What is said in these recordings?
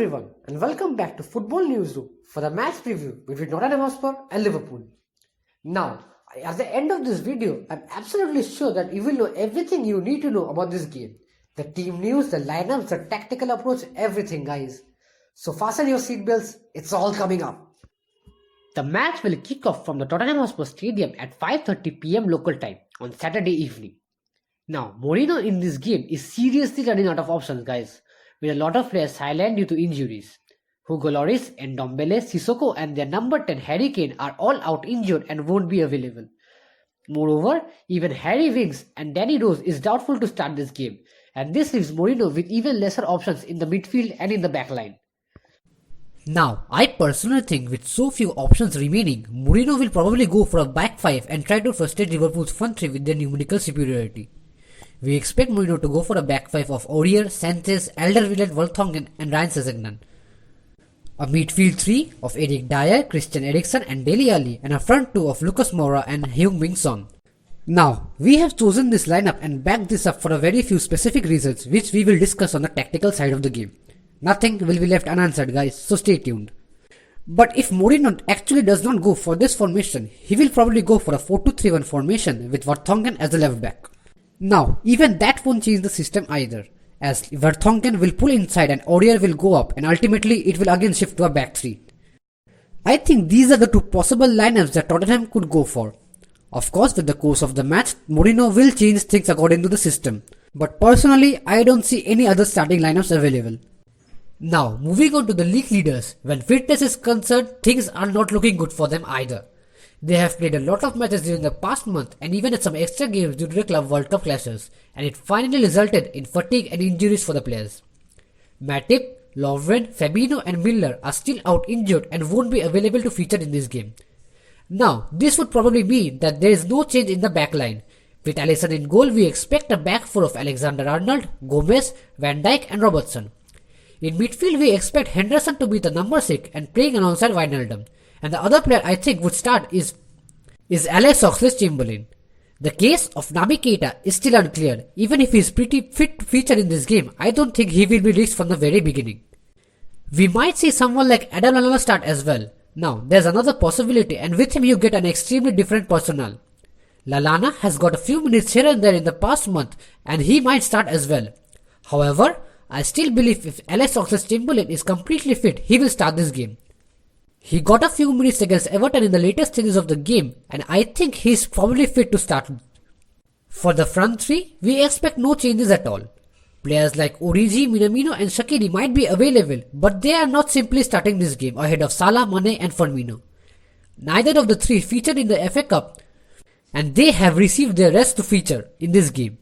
everyone and welcome back to Football Newsroom for the match preview between Tottenham Hotspur and Liverpool. Now, at the end of this video, I'm absolutely sure that you will know everything you need to know about this game. The team news, the lineups, the tactical approach, everything guys. So fasten your seatbelts, it's all coming up. The match will kick off from the Tottenham Hotspur Stadium at 5:30 PM local time on Saturday evening. Now, Mourinho in this game is seriously running out of options guys, with a lot of players silent due to injuries. Hugo Lloris, Ndombele, Sissoko and their number 10 Harry Kane are all out injured and won't be available. Moreover, even Harry Winks and Danny Rose is doubtful to start this game, and this leaves Mourinho with even lesser options in the midfield and in the backline. Now, I personally think with so few options remaining, Mourinho will probably go for a back five and try to frustrate Liverpool's front three with their numerical superiority. We expect Mourinho to go for a back five of Aurier, Sanchez, Alderweireld, Vertonghen and Ryan Sessegnon. A midfield three of Eric Dyer, Christian Eriksen and Dele Alli, and a front two of Lucas Moura and Heung-min Son. Now, we have chosen this lineup and backed this up for a very few specific reasons which we will discuss on the tactical side of the game. Nothing will be left unanswered guys, so stay tuned. But if Mourinho actually does not go for this formation, he will probably go for a 4-2-3-1 formation with Vertonghen as the left back. Now, even that won't change the system either, as Vertonghen will pull inside and Aurier will go up and ultimately it will again shift to a back three. I think these are the two possible lineups that Tottenham could go for. Of course, with the course of the match, Mourinho will change things according to the system, but personally I don't see any other starting lineups available. Now, moving on to the league leaders, when fitness is concerned, things are not looking good for them either. They have played a lot of matches during the past month and even had some extra games due to the Club World Cup clashes, and it finally resulted in fatigue and injuries for the players. Matip, Lovren, Fabinho and Milner are still out injured and won't be available to feature in this game. Now, this would probably mean that there is no change in the back line. With Alisson in goal, we expect a back four of Alexander-Arnold, Gomez, Van Dijk and Robertson. In midfield, we expect Henderson to be the number 6 and playing alongside Wijnaldum. And the other player I think would start is Alex Oxlade-Chamberlain. The case of Naby Keita is still unclear. Even if he is pretty fit to feature in this game, I don't think he will be released from the very beginning. We might see someone like Adam Lallana start as well. Now, there's another possibility, and with him you get an extremely different personnel. Lallana has got a few minutes here and there in the past month, and he might start as well. However, I still believe if Alex Oxlade-Chamberlain is completely fit, he will start this game. He got a few minutes against Everton in the latest stages of the game, and I think he is probably fit to start. For the front three, we expect no changes at all. Players like Origi, Minamino and Shaqiri might be available, but they are not simply starting this game ahead of Salah, Mane and Firmino. Neither of the three featured in the FA Cup, and they have received their rest to feature in this game.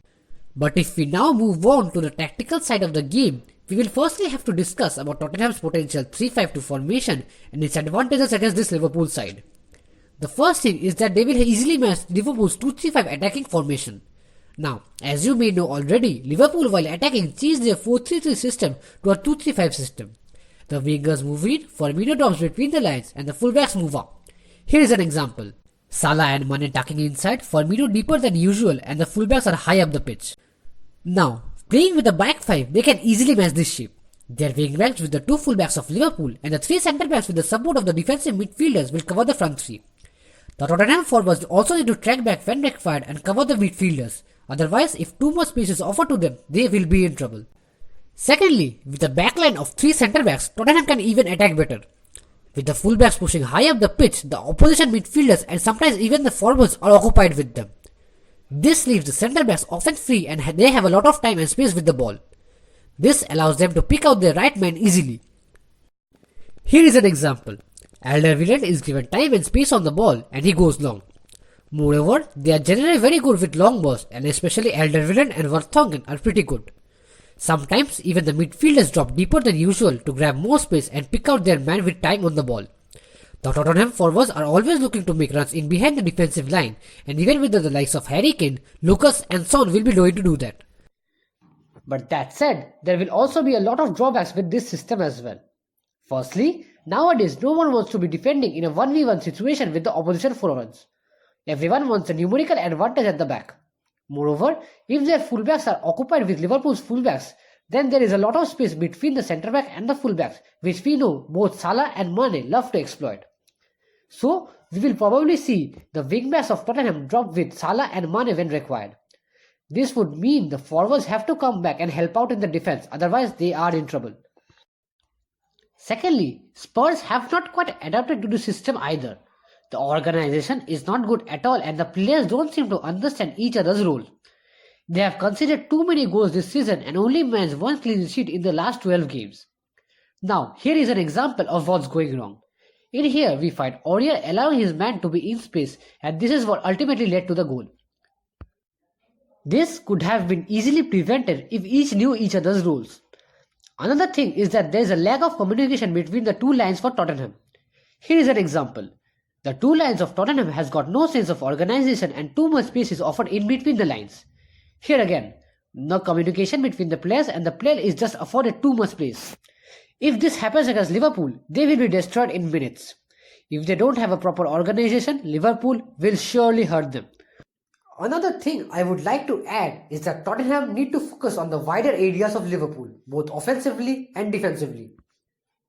But if we now move on to the tactical side of the game, we will firstly have to discuss about Tottenham's potential 3-5-2 formation and its advantages against this Liverpool side. The first thing is that they will easily match Liverpool's 2-3-5 attacking formation. Now, as you may know already, Liverpool while attacking changed their 4-3-3 system to a 2-3-5 system. The wingers move in, Firmino drops between the lines and the fullbacks move up. Here is an example. Salah and Mane tucking inside, Firmino deeper than usual and the fullbacks are high up the pitch. Now, playing with a back five, they can easily match this shape. Their wingbacks with the two fullbacks of Liverpool and the three centre-backs with the support of the defensive midfielders will cover the front three. The Tottenham forwards also need to track back when required and cover the midfielders. Otherwise, if too much space is offered to them, they will be in trouble. Secondly, with a backline of three centre-backs, Tottenham can even attack better. With the fullbacks pushing high up the pitch, the opposition midfielders and sometimes even the forwards are occupied with them. This leaves the centre-backs often free and they have a lot of time and space with the ball. This allows them to pick out their right man easily. Here is an example. Alderweireld is given time and space on the ball and he goes long. Moreover, they are generally very good with long balls and especially Alderweireld and Vertonghen are pretty good. Sometimes even the midfielders drop deeper than usual to grab more space and pick out their man with time on the ball. The Tottenham forwards are always looking to make runs in behind the defensive line, and even with the likes of Harry Kane, Lucas and Son will be going to do that. But that said, there will also be a lot of drawbacks with this system as well. Firstly, nowadays no one wants to be defending in a 1v1 situation with the opposition forwards. Everyone wants a numerical advantage at the back. Moreover, if their fullbacks are occupied with Liverpool's fullbacks, then there is a lot of space between the centre back and the full backs, which we know both Salah and Mane love to exploit. So we will probably see the wing backs of Tottenham drop with Salah and Mane when required. This would mean the forwards have to come back and help out in the defense, otherwise they are in trouble. Secondly, Spurs have not quite adapted to the system either. The organization is not good at all and the players don't seem to understand each other's role. They have conceded too many goals this season and only managed one clean sheet in the last 12 games. Now, here is an example of what's going wrong. In here, we find Aurier allowing his man to be in space, and this is what ultimately led to the goal. This could have been easily prevented if each knew each other's roles. Another thing is that there is a lack of communication between the two lines for Tottenham. Here is an example. The two lines of Tottenham has got no sense of organization and too much space is offered in between the lines. Here again, no communication between the players and the player is just afforded too much space. If this happens against Liverpool, they will be destroyed in minutes. If they don't have a proper organization, Liverpool will surely hurt them. Another thing I would like to add is that Tottenham need to focus on the wider areas of Liverpool, both offensively and defensively.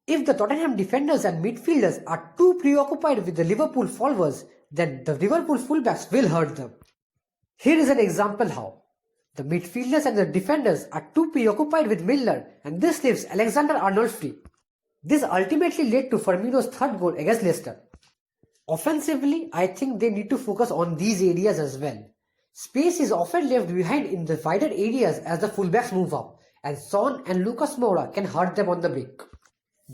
If the Tottenham defenders and midfielders are too preoccupied with the Liverpool forwards, then the Liverpool fullbacks will hurt them. Here is an example how. The midfielders and the defenders are too preoccupied with Milner and this leaves Alexander-Arnold free. This ultimately led to Firmino's third goal against Leicester. Offensively, I think they need to focus on these areas as well. Space is often left behind in the wider areas as the fullbacks move up, and Son and Lucas Moura can hurt them on the break.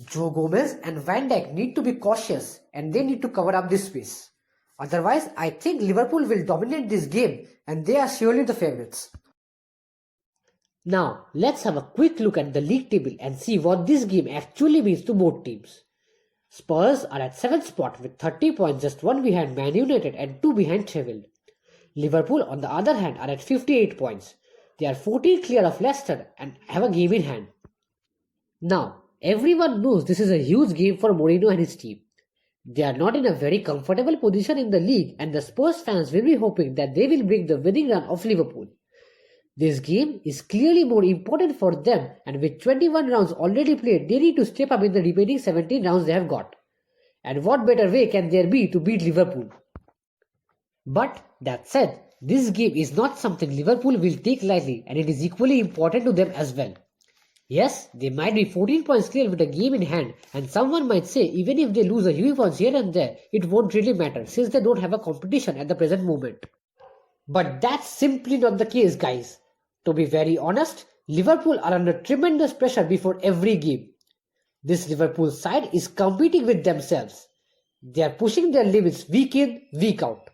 Joe Gomez and Van Dijk need to be cautious and they need to cover up this space. Otherwise, I think Liverpool will dominate this game and they are surely the favourites. Now, let's have a quick look at the league table and see what this game actually means to both teams. Spurs are at 7th spot with 30 points, just 1 behind Man United and 2 behind Sheffield. Liverpool, on the other hand, are at 58 points. They are 14 clear of Leicester and have a game in hand. Now, everyone knows this is a huge game for Mourinho and his team. They are not in a very comfortable position in the league and the Spurs fans will be hoping that they will break the winning run of Liverpool. This game is clearly more important for them and with 21 rounds already played, they need to step up in the remaining 17 rounds they have got. And what better way can there be to beat Liverpool? But that said, this game is not something Liverpool will take lightly and it is equally important to them as well. Yes, they might be 14 points clear with a game in hand and someone might say even if they lose a few points here and there, it won't really matter since they don't have a competition at the present moment. But that's simply not the case, guys. To be very honest, Liverpool are under tremendous pressure before every game. This Liverpool side is competing with themselves. They are pushing their limits week in, week out.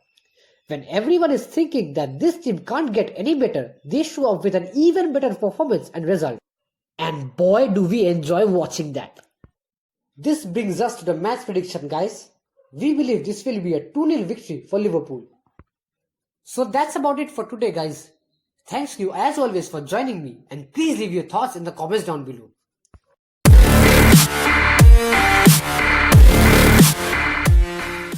When everyone is thinking that this team can't get any better, they show up with an even better performance and result. And boy do we enjoy watching that. This brings us to the match prediction, guys. We believe this will be a 2-0 victory for Liverpool. So that's about it for today, guys. Thanks you as always for joining me and please leave your thoughts in the comments down below.